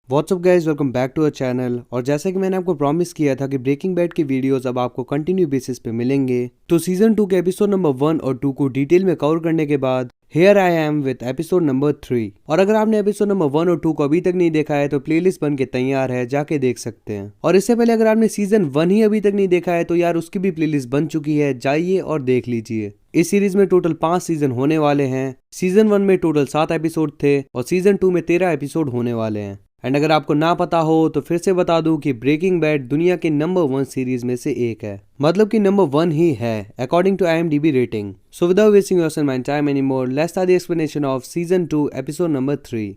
WhatsApp guys, welcome back to our channel. और जैसा कि मैंने आपको प्रॉमिस किया था कि ब्रेकिंग बैड की वीडियोस अब आपको कंटिन्यू बेसिस पे मिलेंगे, तो सीजन 2 के एपिसोड नंबर 1 और 2 को डिटेल में कवर करने के बाद here I am with episode number 3। और अगर आपने एपिसोड नंबर 1 और 2 को अभी तक नहीं देखा है तो प्लेलिस्ट बन के तैयार है, जाके देख सकते हैं। और इससे पहले अगर आपने सीजन 1 ही अभी तक नहीं देखा है तो यार उसकी भी प्लेलिस्ट बन चुकी है, जाइए और देख लीजिए। इस सीरीज में टोटल 5 सीजन होने वाले हैं। सीजन 1 में टोटल 7 एपिसोड थे और सीजन 2 में 13 एपिसोड होने वाले हैं। एंड अगर आपको ना पता हो तो फिर से बता दूं कि ब्रेकिंग बैड दुनिया के नंबर 1 सीरीज में से एक है, मतलब कि नंबर 1 ही है according to IMDb rating. So without wasting your my time anymore, let's start the explanation of season 2 episode number 3।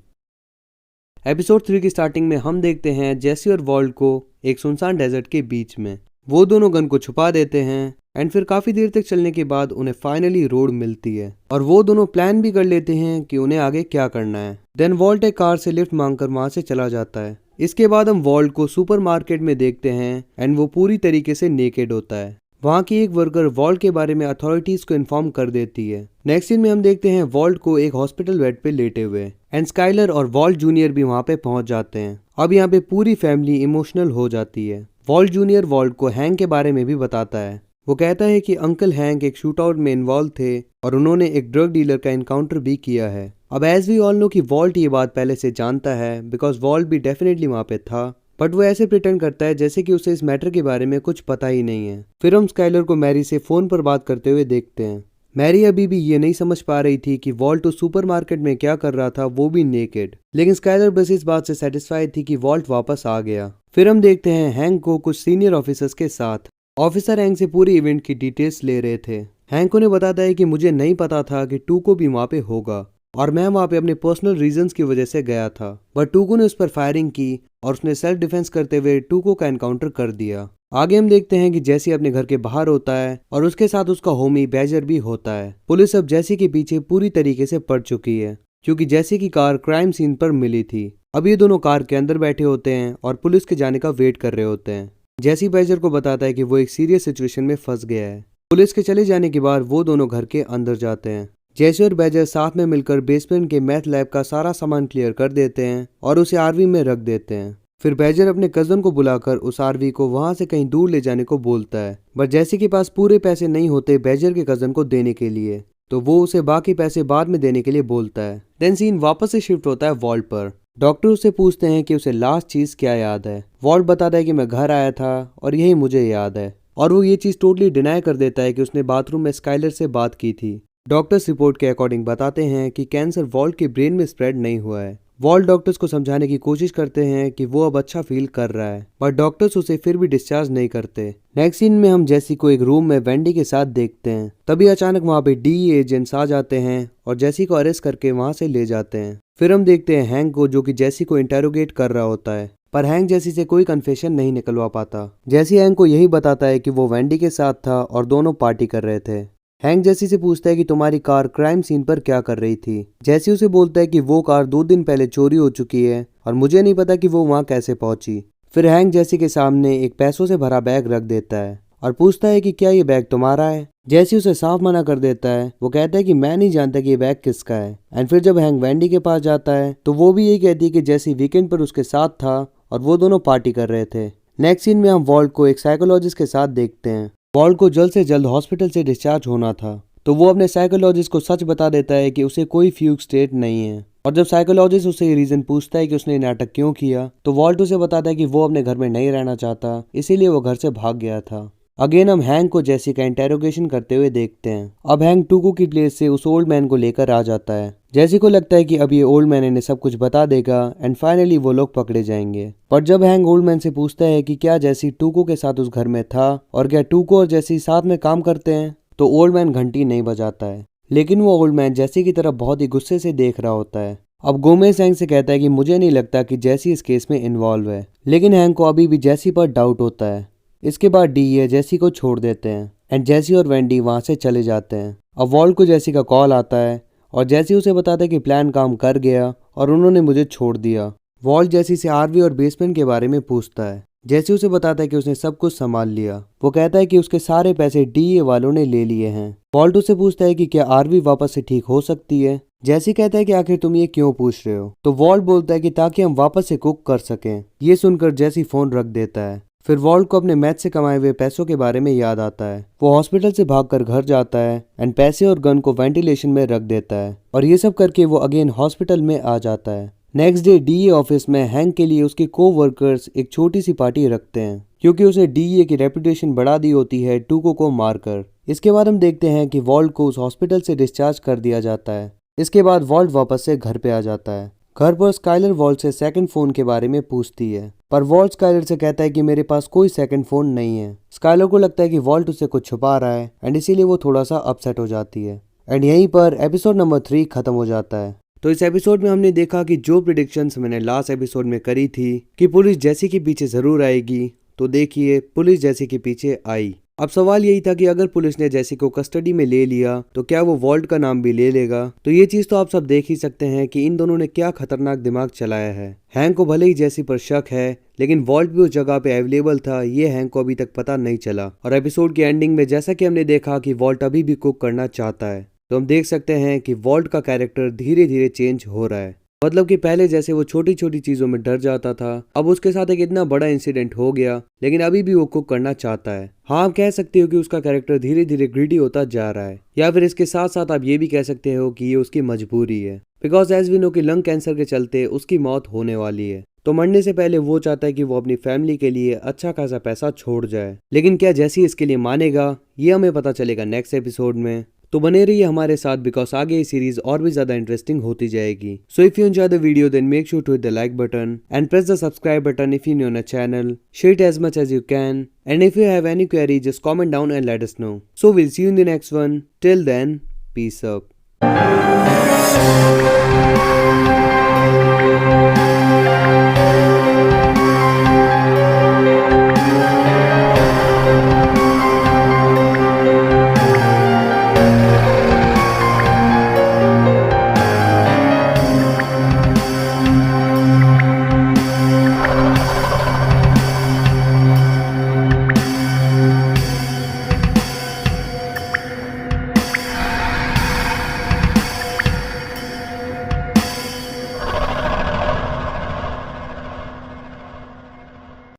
Episode 3 की स्टार्टिंग में हम देखते हैं जेसी और वॉल्ट को एक सुनसान डेजर्ट के बीच में। वो दोनों गन को छुपा देते हैं एंड फिर काफी देर तक चलने के बाद उन्हें फाइनली रोड मिलती है और वो दोनों प्लान भी कर लेते हैं कि उन्हें आगे क्या करना है। देन वॉल्ट एक कार से लिफ्ट मांगकर वहां से चला जाता है। इसके बाद हम वॉल्ट को सुपरमार्केट में देखते हैं एंड वो पूरी तरीके से नेकेड होता है। वहाँ की एक वर्कर वॉल्ट के बारे में अथॉरिटीज को इन्फॉर्म कर देती है। नेक्स्ट सीन में हम देखते हैं वॉल्ट को एक हॉस्पिटल बेड पे लेटे हुए एंड स्काइलर और वॉल्ट जूनियर भी वहाँ पे पहुंच जाते हैं। अब यहाँ पे पूरी फैमिली इमोशनल हो जाती है। वॉल्ट जूनियर वॉल्ट को हैंक के बारे में भी बताता है। वो कहता है कि अंकल हैंक एक शूटआउट में इन्वॉल्व थे और उन्होंने एक ड्रग डीलर का एनकाउंटर भी किया है। अब एज वी ऑल नो कि वॉल्ट ये बात पहले से जानता है बिकॉज वॉल्ट भी डेफिनेटली वहाँ पे था, बट वो ऐसे प्रिटेंड करता है जैसे कि उसे इस मैटर के बारे में कुछ पता ही नहीं है। फिर हम स्काइलर को मैरी से फोन पर बात करते हुए देखते हैं। मैरी अभी भी ये नहीं समझ पा रही थी कि वॉल्ट उस सुपरमार्केट में क्या कर रहा था, वो भी नेकेड। लेकिन स्काइलर बस इस बात से सेटिस्फाइड थी कि वॉल्ट वापस आ गया। फिर हम देखते हैं हैंक को कुछ सीनियर ऑफिसर्स के साथ। ऑफिसर हैंक से पूरी इवेंट की डिटेल्स ले रहे थे। हैंक उन्हें बताता है कि मुझे नहीं पता था कि टूको भी वहाँ पे होगा और मैं वहाँ पे अपने पर्सनल रीजंस की वजह से गया था, बट टूको ने उस पर फायरिंग की और उसने सेल्फ डिफेंस करते हुए टूको का एनकाउंटर कर दिया। आगे हम देखते हैं कि जैसी अपने घर के बाहर होता है और उसके साथ उसका होमी बैजर भी होता है। पुलिस अब जैसी के पीछे पूरी तरीके से पड़ चुकी है क्योंकि जैसी की कार क्राइम सीन पर मिली थी। अब ये दोनों कार के अंदर बैठे होते हैं और पुलिस के जाने का वेट कर रहे होते हैं। जैसी बैजर को बताता है कि वो एक सीरियस सिचुएशन में फंस गया है। पुलिस के चले जाने के बाद वो दोनों घर के अंदर जाते हैं। जैसी और बैजर साथ में मिलकर बेसमेंट के मैथ लैब का सारा सामान क्लियर कर देते हैं और उसे आरवी में रख देते हैं। फिर बैजर अपने कजन को बुलाकर उस आरवी को वहां से कहीं दूर ले जाने को बोलता है, बट जैसी के पास पूरे पैसे नहीं होते बैजर के कजन को देने के लिए, तो वो उसे बाकी पैसे बाद में देने के लिए बोलता है। देन सीन वापस से शिफ्ट होता है वॉल्ट पर। डॉक्टर उससे पूछते हैं कि उसे लास्ट चीज क्या याद है। वॉल्ट बताता है कि मैं घर आया था और यही मुझे याद है, और वो ये चीज टोटली डिनाई कर देता है कि उसने बाथरूम में स्काइलर से बात की थी। डॉक्टर्स रिपोर्ट के अकॉर्डिंग बताते हैं कि कैंसर वॉल्ट के ब्रेन में स्प्रेड नहीं हुआ है। वॉल्ट डॉक्टर्स को समझाने की कोशिश करते हैं कि वो अब अच्छा फील कर रहा है, बट डॉक्टर्स उसे फिर भी डिस्चार्ज नहीं करते। नेक्स्ट सीन में हम जैसी को एक रूम में वेंडी के साथ देखते हैं। तभी अचानक वहाँ पे DEA एजेंट्स आ जाते हैं और जैसी को अरेस्ट करके वहाँ से ले जाते हैं। फिर हम देखते हैं हैंक को जो कि जैसी को इंटेरोगेट कर रहा होता है, पर हैंक जैसी से कोई कन्फेशन नहीं निकलवा पाता। जैसी हैंक को यही बताता है कि वो वेंडी के साथ था और दोनों पार्टी कर रहे थे। हैंक जैसी से पूछता है कि तुम्हारी कार क्राइम सीन पर क्या कर रही थी। जैसी उसे बोलता है कि वो कार 2 दिन पहले चोरी हो चुकी है और मुझे नहीं पता कि वो वहाँ कैसे पहुंची। फिर हैंक जैसी के सामने एक पैसों से भरा बैग रख देता है और पूछता है कि क्या ये बैग तुम्हारा है। जैसी उसे साफ मना कर देता है। वो कहता है कि मैं नहीं जानता कि ये बैग किसका है। एंड फिर जब हैंक वेंडी के पास जाता है तो वो भी यही कहती है कि जैसी वीकेंड पर उसके साथ था और वो दोनों पार्टी कर रहे थे। नेक्स्ट सीन में हम वॉल्ट को एक साइकोलॉजिस्ट के साथ देखते हैं। वॉल्ट को जल्द से जल्द हॉस्पिटल से डिस्चार्ज होना था, तो वो अपने साइकोलॉजिस्ट को सच बता देता है कि उसे कोई फ्यूग स्टेट नहीं है। और जब साइकोलॉजिस्ट उसे ये रीजन पूछता है कि उसने नाटक क्यों किया, तो वॉल्ट उसे बताता है कि वो अपने घर में नहीं रहना चाहता, इसीलिए वो घर से भाग गया था। अगेन हम हैंक को जैसी का इंटेरोगेशन करते हुए देखते हैं। अब हैंक टूको की प्लेस से उस ओल्ड मैन को लेकर आ जाता है। जैसी को लगता है कि अब ये ओल्ड मैन इन्हें सब कुछ बता देगा एंड फाइनली वो लोग पकड़े जाएंगे। पर जब हैंक ओल्ड मैन से पूछता है कि क्या जैसी टूको के साथ उस घर में था और क्या टूको और जैसी साथ में काम करते हैं, तो ओल्ड मैन घंटी नहीं बजाता है। लेकिन वो ओल्ड मैन जैसी की तरफ बहुत ही गुस्से से देख रहा होता है। अब गोमेज हैंक से कहता है कि मुझे नहीं लगता कि जैसी इस केस में इन्वॉल्व है, लेकिन हैंक को अभी भी जैसी पर डाउट होता है। इसके बाद DEA जैसी को छोड़ देते हैं एंड जैसी और वेंडी वहां से चले जाते हैं। अब वॉल्ट को जैसी का कॉल आता है और जैसी उसे बताता है कि प्लान काम कर गया और उन्होंने मुझे छोड़ दिया। वॉल्ट जैसी से आरवी और बेसमेंट के बारे में पूछता है। जैसी उसे बताता है कि उसने सब कुछ संभाल लिया। वो कहता है कि उसके सारे पैसे DEA वालों ने ले लिए हैं। वॉल्ट उससे पूछता है कि क्या आरवी वापस से ठीक हो सकती है। जैसी कहता है कि आखिर तुम ये क्यों पूछ रहे हो, तो वॉल्ट बोलता है कि ताकि हम वापस से कुक कर सकें। ये सुनकर जैसी फोन रख देता है। फिर वॉल्ट को अपने मैथ से कमाए हुए पैसों के बारे में याद आता है। वो हॉस्पिटल से भागकर घर जाता है एंड पैसे और गन को वेंटिलेशन में रख देता है और ये सब करके वो अगेन हॉस्पिटल में आ जाता है। नेक्स्ट डे डीए ऑफिस में हैंक के लिए उसके को वर्कर्स एक छोटी सी पार्टी रखते हैं क्योंकि उसने डीए की रेपुटेशन बढ़ा दी होती है टूको को मारकर। इसके बाद हम देखते हैं कि वॉल्ट को उस हॉस्पिटल से डिस्चार्ज कर दिया जाता है। इसके बाद वॉल्ट वापस से घर पे आ जाता है। घर पर स्काइलर वॉल्ट से सेकंड फोन के बारे में पूछती है, पर वॉल्ट स्काइलर से कहता है कि मेरे पास कोई सेकंड फोन नहीं है। स्काइलर को लगता है कि वॉल्ट उससे कुछ छुपा रहा है एंड इसीलिए वो थोड़ा सा अपसेट हो जाती है। एंड यहीं पर एपिसोड नंबर 3 खत्म हो जाता है। तो इस एपिसोड में हमने देखा कि जो प्रिडिक्शंस मैंने लास्ट एपिसोड में करी थी कि पुलिस जैसी के पीछे जरूर आएगी, तो देखिए पुलिस जैसी के पीछे आई। अब सवाल यही था कि अगर पुलिस ने जैसी को कस्टडी में ले लिया तो क्या वो वॉल्ट का नाम भी ले लेगा। तो ये चीज तो आप सब देख ही सकते हैं कि इन दोनों ने क्या खतरनाक दिमाग चलाया है। हैंक को भले ही जैसी पर शक है, लेकिन वॉल्ट भी उस जगह पे अवेलेबल था, ये हैंक को अभी तक पता नहीं चला। और एपिसोड की एंडिंग में जैसा कि हमने देखा कि वॉल्ट अभी भी कुक करना चाहता है, तो हम देख सकते हैं कि वॉल्ट का कैरेक्टर धीरे धीरे चेंज हो रहा है। मतलब कि पहले जैसे वो छोटी छोटी चीजों में डर जाता था, अब उसके साथ एक इतना बड़ा इंसिडेंट हो गया, लेकिन अभी भी वो कुक करना चाहता है। हाँ, आप कह सकते हो कि उसका कैरेक्टर धीरे धीरे ग्रीडी होता जा रहा है, या फिर इसके साथ साथ आप ये भी कह सकते हो कि ये उसकी मजबूरी है। बिकॉज एज वी नो कि लंग कैंसर के चलते उसकी मौत होने वाली है, तो मरने से पहले वो चाहता है कि वो अपनी फैमिली के लिए अच्छा खासा पैसा छोड़ जाए। लेकिन क्या जैसी इसके लिए मानेगा, ये हमें पता चलेगा नेक्स्ट एपिसोड में। तो बने रहिए हमारे साथ, बिकॉज आगे ये सीरीज और भी ज्यादा इंटरेस्टिंग होती जाएगी। So if you enjoy the video then make sure to hit the like button and press the subscribe button if you're new on the channel. Share it as much as you can, and if you have any query just comment down and let us know. So we'll see you in the next one. Till then, peace up.